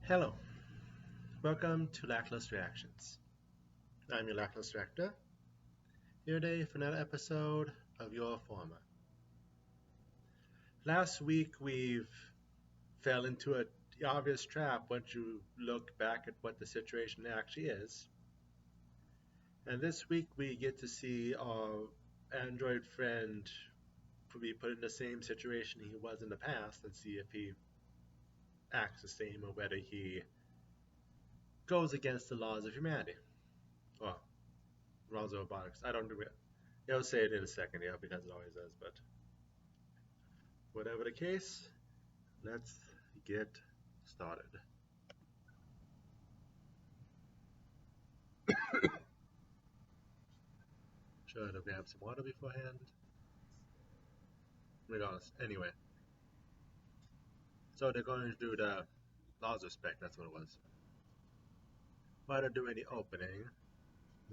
Hello, welcome to Lackluster Reactions. I'm your Lackluster Actor, here today for another episode of your Forma. Last week we fell into an obvious trap once you look back at what the situation actually is. And this week we get to see our android friend be put in the same situation he was in the past and see if he acts the same or whether he goes against the laws of humanity. Well, laws of robotics. I don't do it. I'll say it in a second, yeah, because it always does, but whatever the case, let's get started. Should have grabbed some water beforehand. Regardless, anyway. So they're going to do the laws of spec, that's what it was. While they're doing the opening,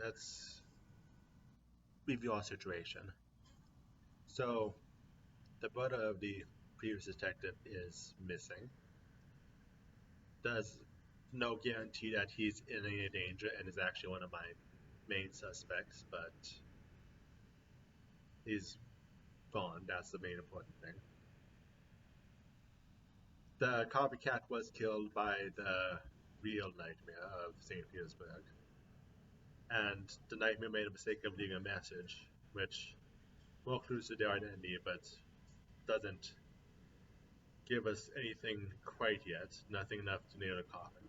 let's review our situation. So, the brother of the previous detective is missing. There's no guarantee that he's in any danger and is actually one of my main suspects, but he's gone. That's the main important thing. The copycat was killed by the real Nightmare of Saint Petersburg, and the Nightmare made a mistake of leaving a message, which more clues to their identity, but doesn't give us anything quite yet. Nothing enough to nail the coffin.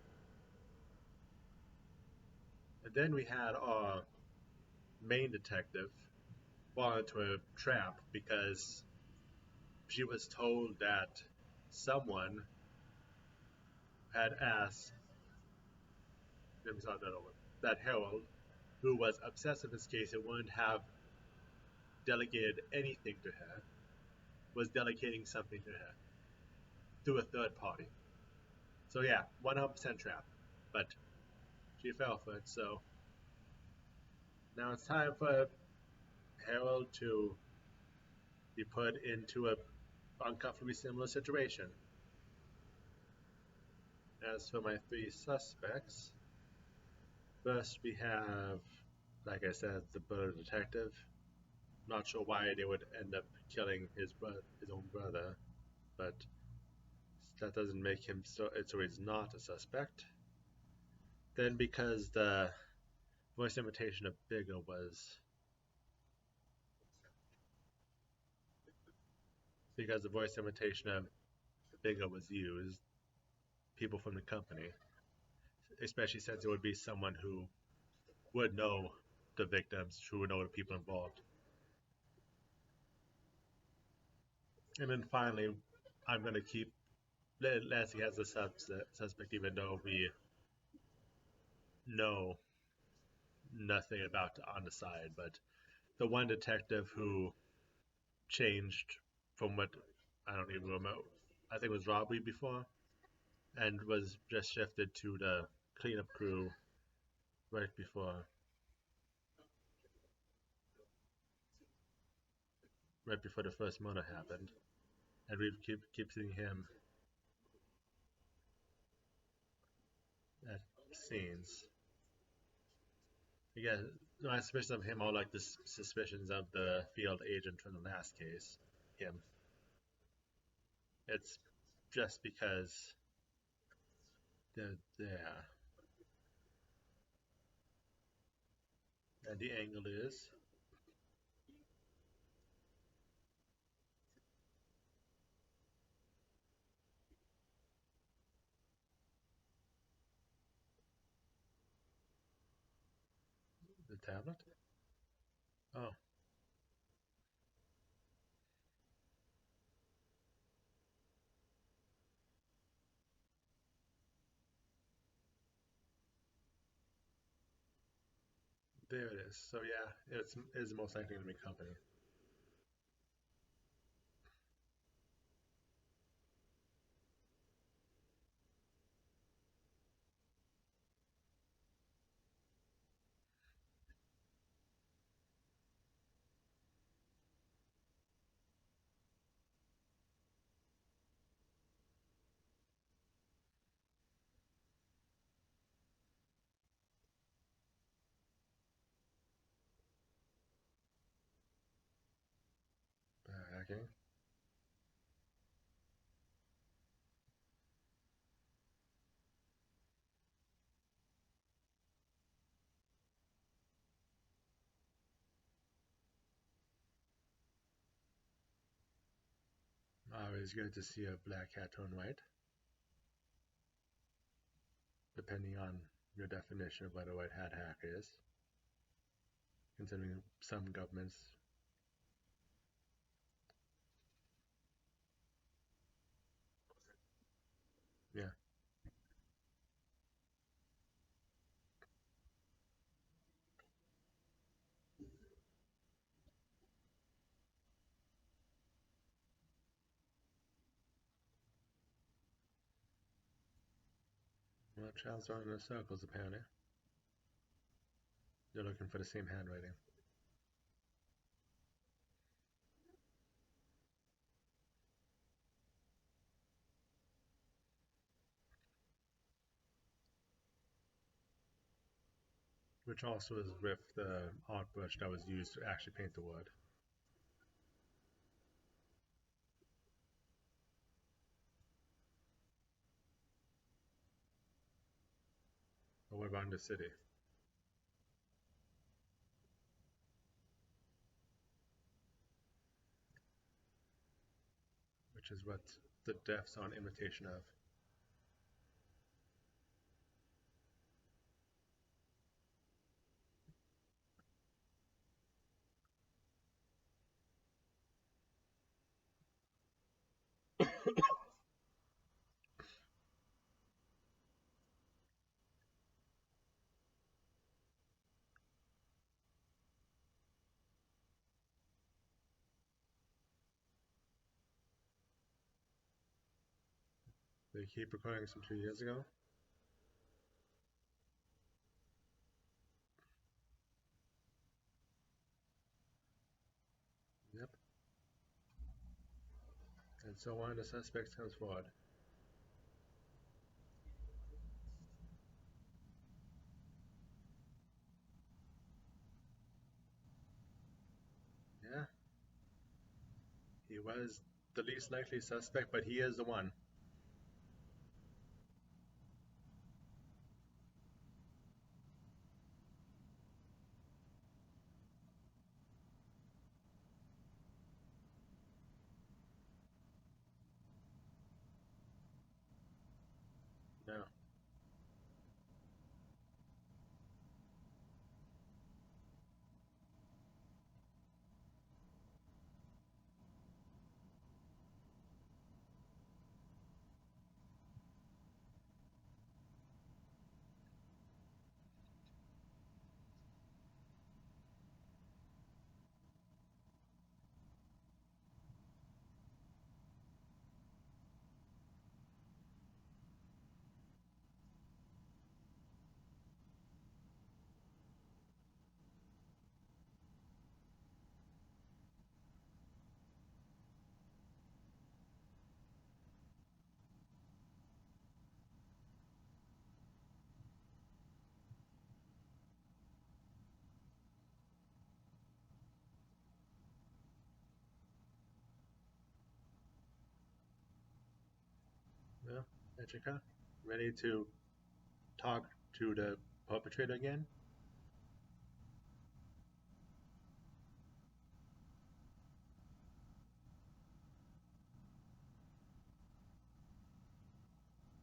And then we had our main detective fall into a trap because she was told that someone had asked, let me start that over, that Harold, who was obsessed with this case and wouldn't have delegated anything to her, was delegating something to her through a third party. So yeah, 100% trap. But she fell for it, so now it's time for Harold to be put into a uncomfortably similar situation. As for my three suspects, first we have, like I said, the brother detective. Not sure why they would end up killing his own brother, but that doesn't make him so he's not a suspect. Then because the voice imitation of Bigger was used, people from the company, especially since it would be someone who would know the victims, who would know the people involved. And then finally, I'm going to keep Lassie as a suspect, even though we know nothing about on the side. But the one detective who changed from what I don't even remember, I think it was robbery before, and was just shifted to the cleanup crew right before the first murder happened, and we keep seeing him at scenes. Again, my suspicions of him are like the suspicions of the field agent from the last case. Him. It's just because they're there. And the angle is the tablet. Oh, there it is. So yeah, it's most likely to be company. Okay. Always good to see a black hat turned white, depending on your definition of what a white hat hack is. Considering some governments, yeah, well, child's are in the circles apparently. They're looking for the same handwriting. Which also is with the art brush that was used to actually paint the wood. But what about in the city? Which is what the deaths are an imitation of. They keep recording some 2 years ago. Yep. And so one of the suspects comes forward. Yeah, he was the least likely suspect, but he is the one. No. No. Echika, ready to talk to the perpetrator again?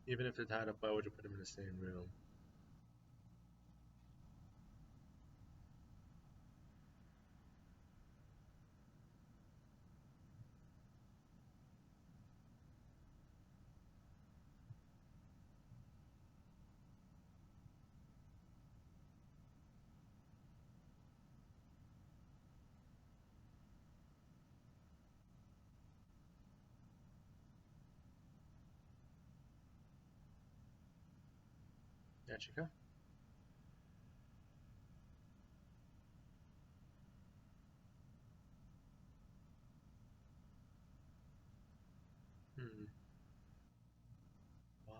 Even if they're tied up, why would you put them in the same room? Echika? Hmm. Why?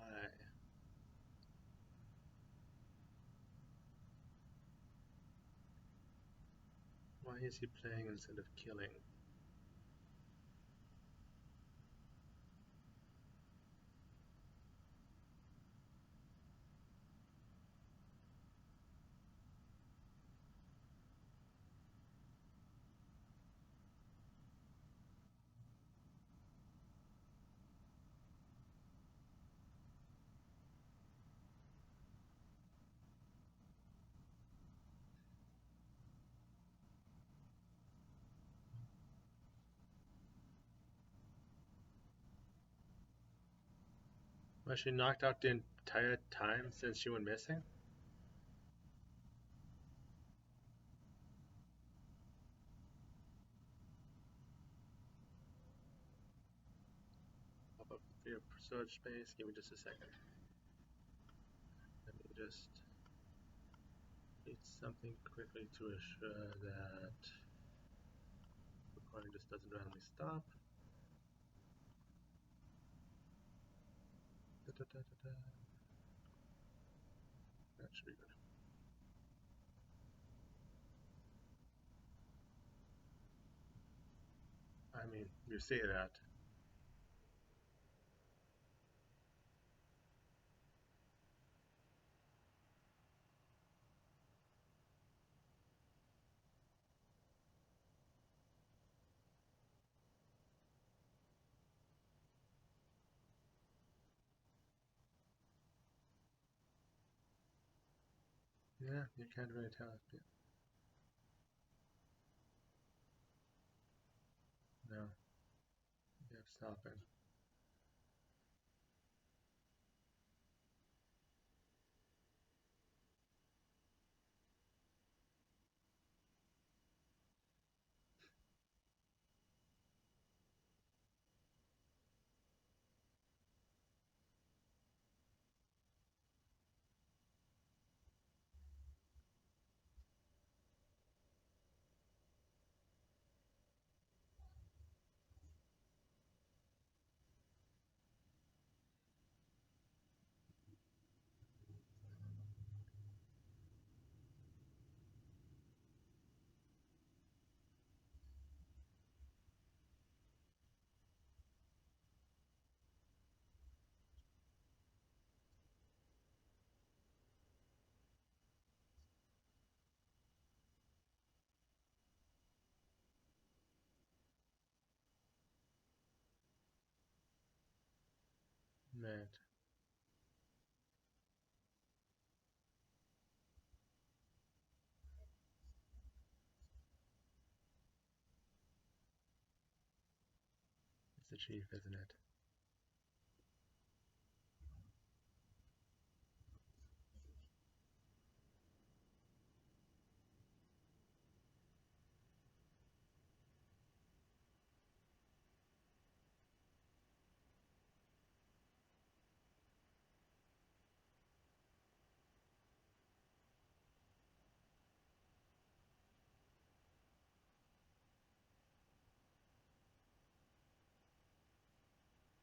Why is he playing instead of killing? Was she knocked out the entire time since she went missing? Pop up your search space. Give me just a second. Let me just eat something quickly to assure that recording just doesn't randomly stop. Da, da, da, da, da. That should be good. I mean, you say that. Yeah, you can't really tell. No, you have stopping. Right. It's the chief, isn't it?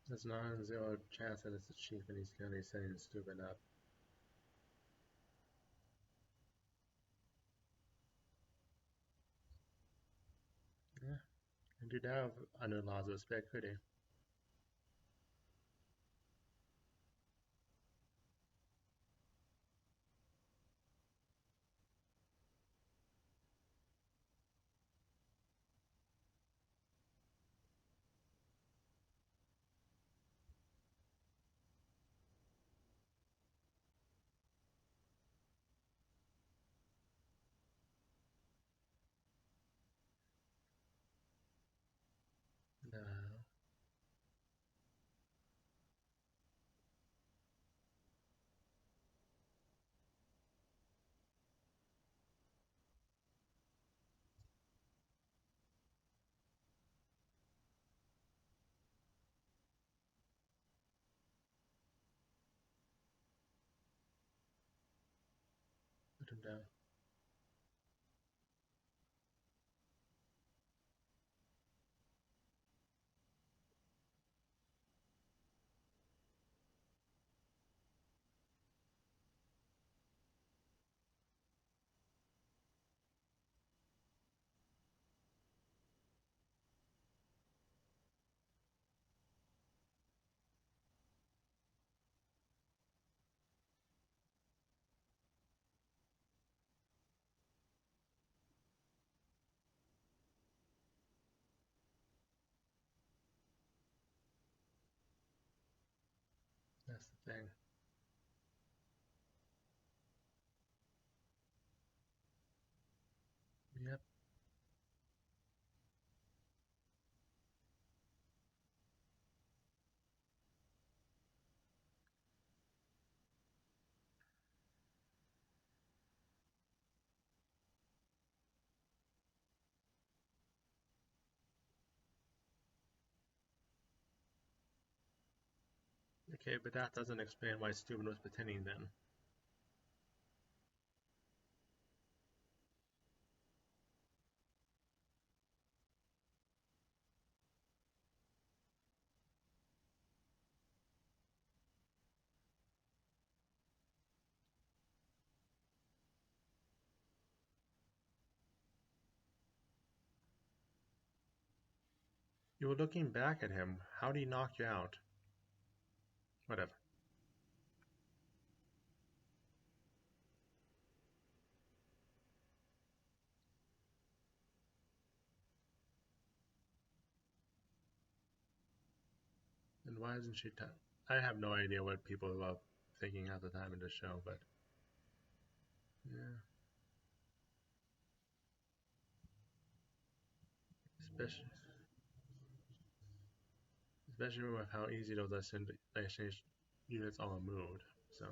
There's non-zero chance that it's the chief and he's gonna be setting stupid up. Yeah, and do that under laws of respect, could he? No, put him down. That's the thing. Yep. Okay, but that doesn't explain why Steuben was pretending then. You were looking back at him. How did he knock you out? Whatever. And why isn't she? I have no idea what people are thinking at the time of the show, but yeah, especially especially with how easy those exchange units all moved. So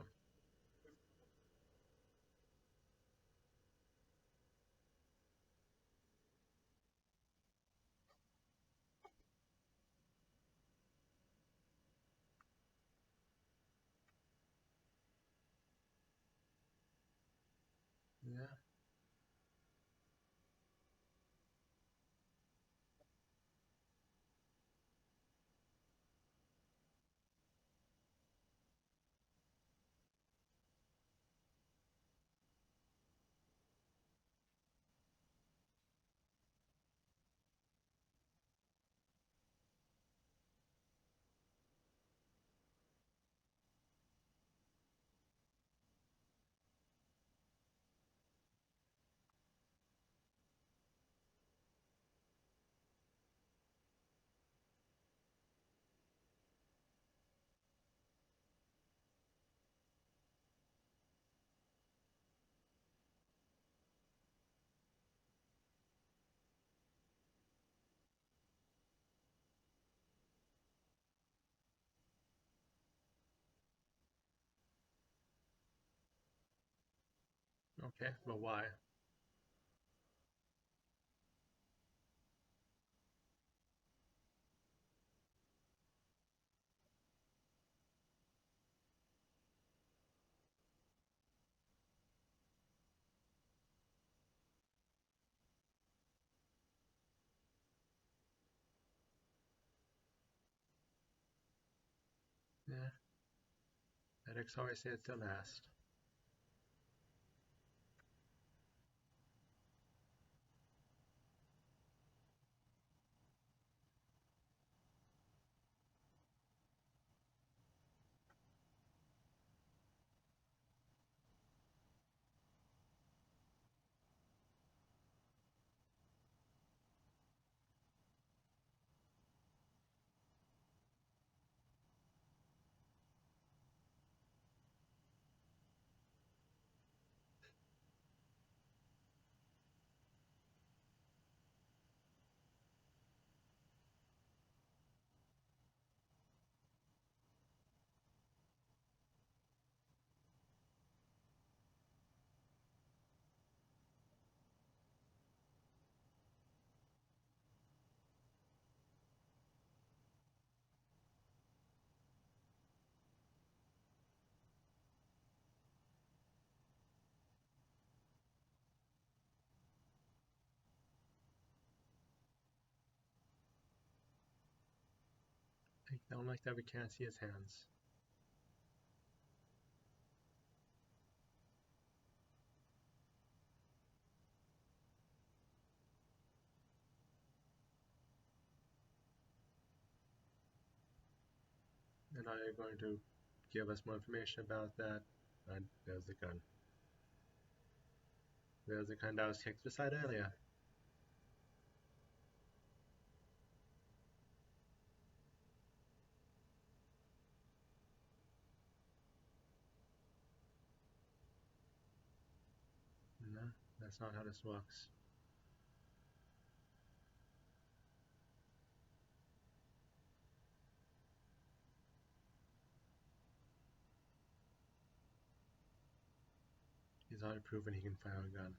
yeah, okay, but why? Yeah, medics always say it's the last. I don't like that we can't see his hands. And are you going to give us more information about that? And there's the gun. There's the gun that was kicked aside earlier. No, that's not how this works. He's already proven he can fire a gun.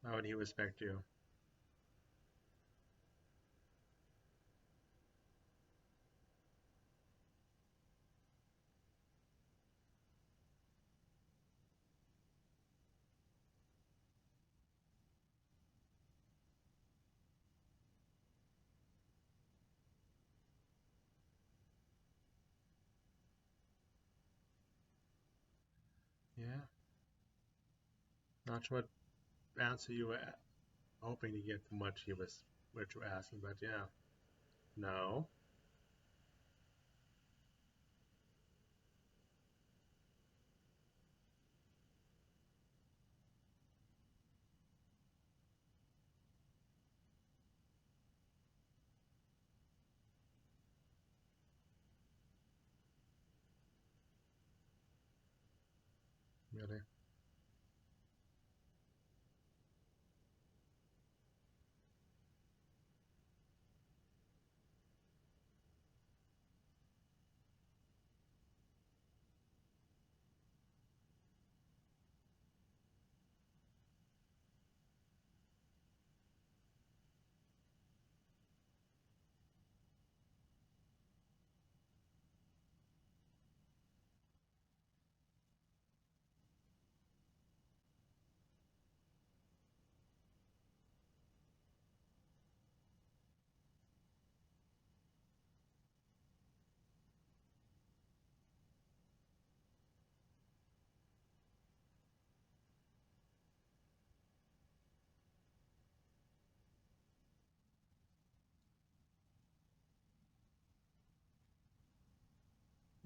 How would he respect you? Yeah. Not sure what answer you were hoping to get from what you were asking, but yeah. No. Really.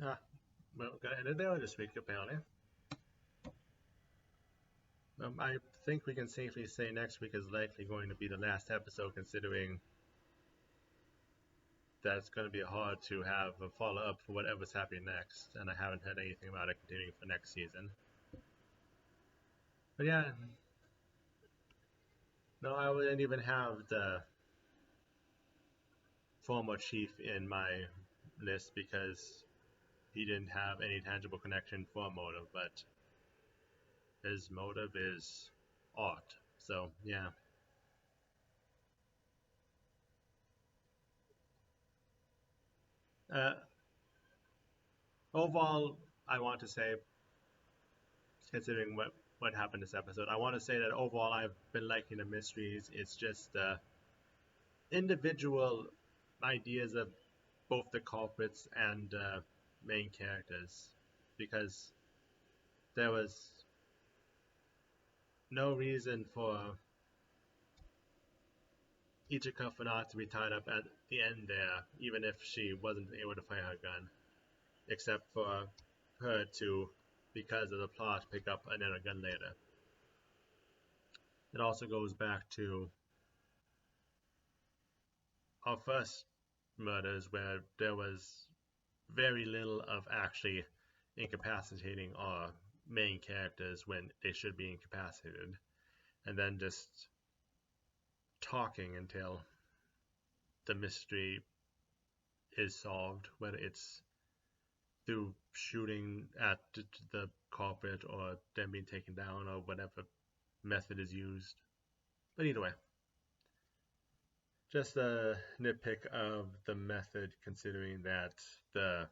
Ah, well, got to end it there this week, apparently. I think we can safely say next week is likely going to be the last episode, considering that it's going to be hard to have a follow up for whatever's happening next, and I haven't heard anything about it continuing for next season. But yeah, no, I wouldn't even have the former chief in my list because he didn't have any tangible connection for motive, but his motive is art. So yeah. Uh, Overall, I want to say, considering what happened this episode, I want to say that overall I've been liking the mysteries. It's just individual ideas of both the culprits and main characters, because there was no reason for Ichika for not to be tied up at the end there, even if she wasn't able to fire her gun, except for her to, because of the plot, pick up another gun later. It also goes back to our first murders where there was very little of actually incapacitating our main characters when they should be incapacitated, and then just talking until the mystery is solved, whether it's through shooting at the culprit or them being taken down or whatever method is used. But either way, just a nitpick of the method, considering that the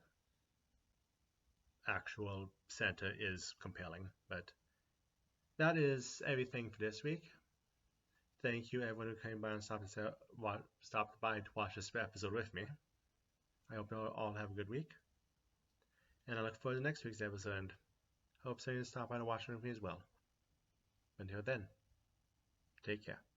actual center is compelling. But that is everything for this week. Thank you everyone who came by and stopped by to watch this episode with me. I hope you all have a good week, and I look forward to next week's episode. And hope so you stop by to watch it with me as well. Until then, take care.